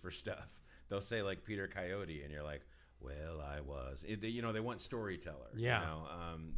for stuff. They'll say like Peter Coyote, and you're like, well, I was. They want storyteller. Yeah.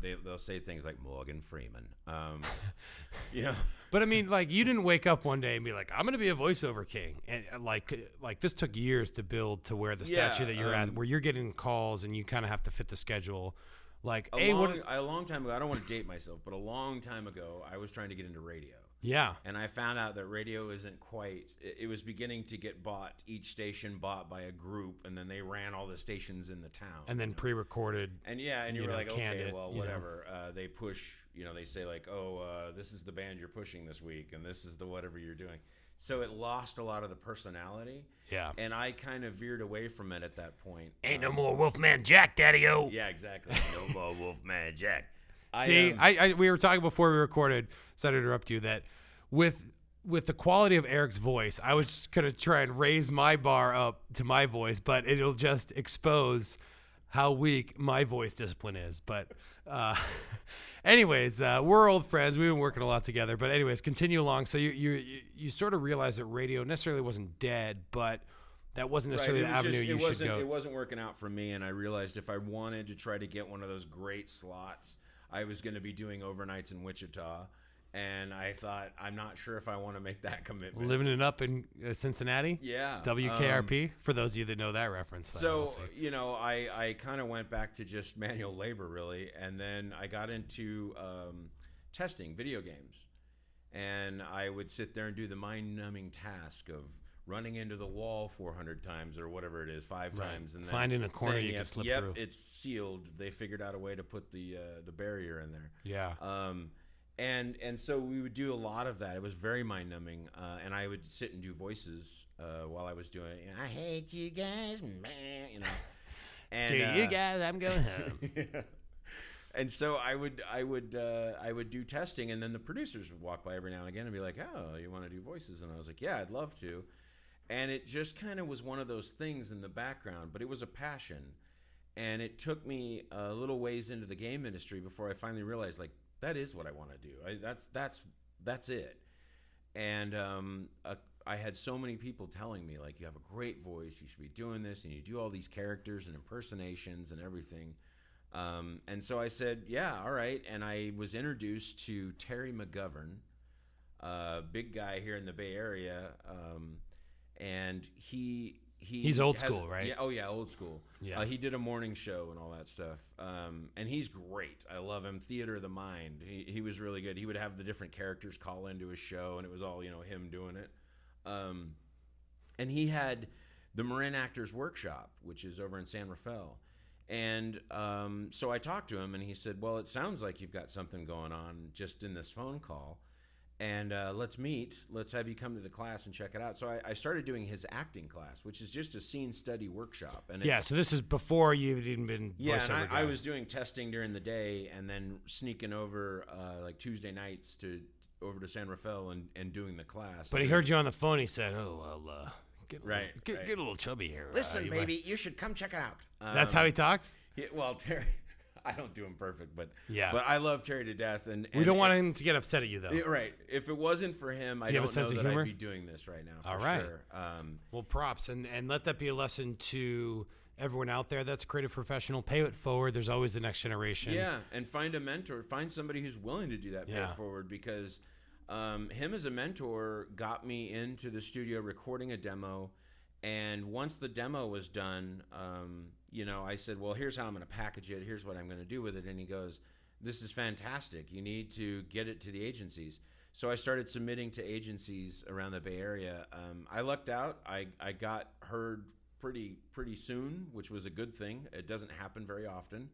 They'll say things like Morgan Freeman. But I mean, like, you didn't wake up one day and be like, I'm going to be a voiceover king. And like this took years to build to where the statue that you're at, where you're getting calls and you kind of have to fit the schedule. Like a long time ago, I don't want to date myself, but a long time ago, I was trying to get into radio. Yeah. And I found out that radio isn't quite, it was beginning to get bought, each station bought by a group, and then they ran all the stations in the town. And then pre-recorded. And you were like, okay, well, you whatever. They push, they say like, this is the band you're pushing this week, and this is the whatever you're doing. So it lost a lot of the personality. Yeah. And I kind of veered away from it at that point. Ain't no more Wolfman Jack, Daddy-o. Yeah, exactly. No more Wolfman Jack. We were talking before we recorded, sorry to interrupt you, that with the quality of Erik's voice, I was just going to try and raise my bar up to my voice, but it'll just expose how weak my voice discipline is. But anyways, we're old friends. We've been working a lot together. But anyways, continue along. So you sort of realized that radio necessarily wasn't dead, but that wasn't necessarily the avenue you should go. It wasn't working out for me, and I realized if I wanted to try to get one of those great slots, I was going to be doing overnights in Wichita, and I thought, I'm not sure if I want to make that commitment. Living it up in Cincinnati? Yeah. WKRP, for those of you that know that reference. So, I kind of went back to just manual labor, really, and then I got into testing video games, and I would sit there and do the mind-numbing task of running into the wall 400 times or whatever it is, 5 times, and then finding a corner saying, you can slip through. It's sealed. They figured out a way to put the barrier in there. Yeah. And so we would do a lot of that. It was very mind numbing, and I would sit and do voices while I was doing it. I hate you guys, man. And screw you guys, I'm going home. Yeah. And so I would do testing, and then the producers would walk by every now and again and be like, "Oh, you want to do voices?" And I was like, "Yeah, I'd love to." And it just kind of was one of those things in the background, but it was a passion. And it took me a little ways into the game industry before I finally realized, like, that is what I want to do. That's it. And I had so many people telling me, like, you have a great voice, you should be doing this, and you do all these characters and impersonations and everything. And so I said, yeah, all right. And I was introduced to Terry McGovern, big guy here in the Bay Area. And he's old school, right? Yeah, oh yeah, old school. Yeah. He did a morning show and all that stuff. And he's great. I love him. Theater of the Mind. He was really good. He would have the different characters call into his show, and it was all, him doing it. And he had the Marin Actors Workshop, which is over in San Rafael. And so I talked to him, and he said, well, it sounds like you've got something going on just in this phone call. And let's meet. Let's have you come to the class and check it out. So I started doing his acting class, which is just a scene study workshop. And so this is before you've even been voiceover and I was doing testing during the day and then sneaking over like Tuesday nights over to San Rafael and doing the class. But he heard you on the phone. He said, "Oh, well, get a little chubby here. Listen, baby, you should come check it out." That's how he talks? Well, Terry... I don't do him perfect, but yeah. But I love Terry to death, and we don't want him to get upset at you, though. Right? If it wasn't for him, I don't know that I'd be doing this right now. For sure. Well, props, and let that be a lesson to everyone out there that's a creative professional. Pay it forward. There's always the next generation. Yeah, and find a mentor. Find somebody who's willing to do that. Pay it forward, because him as a mentor got me into the studio recording a demo, and once the demo was done. I said, well, here's how I'm going to package it. Here's what I'm going to do with it. And he goes, this is fantastic. You need to get it to the agencies. So I started submitting to agencies around the Bay Area. I lucked out. I got heard pretty soon, which was a good thing. It doesn't happen very often.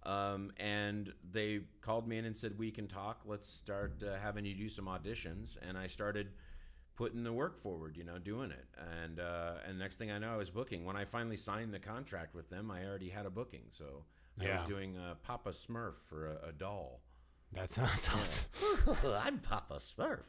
And they called me in and said, we can talk. Let's start having you do some auditions. And I started putting the work forward, doing it. And next thing I know, I was booking. When I finally signed the contract with them, I already had a booking. So I was doing Papa Smurf for a doll. That sounds awesome. I'm Papa Smurf.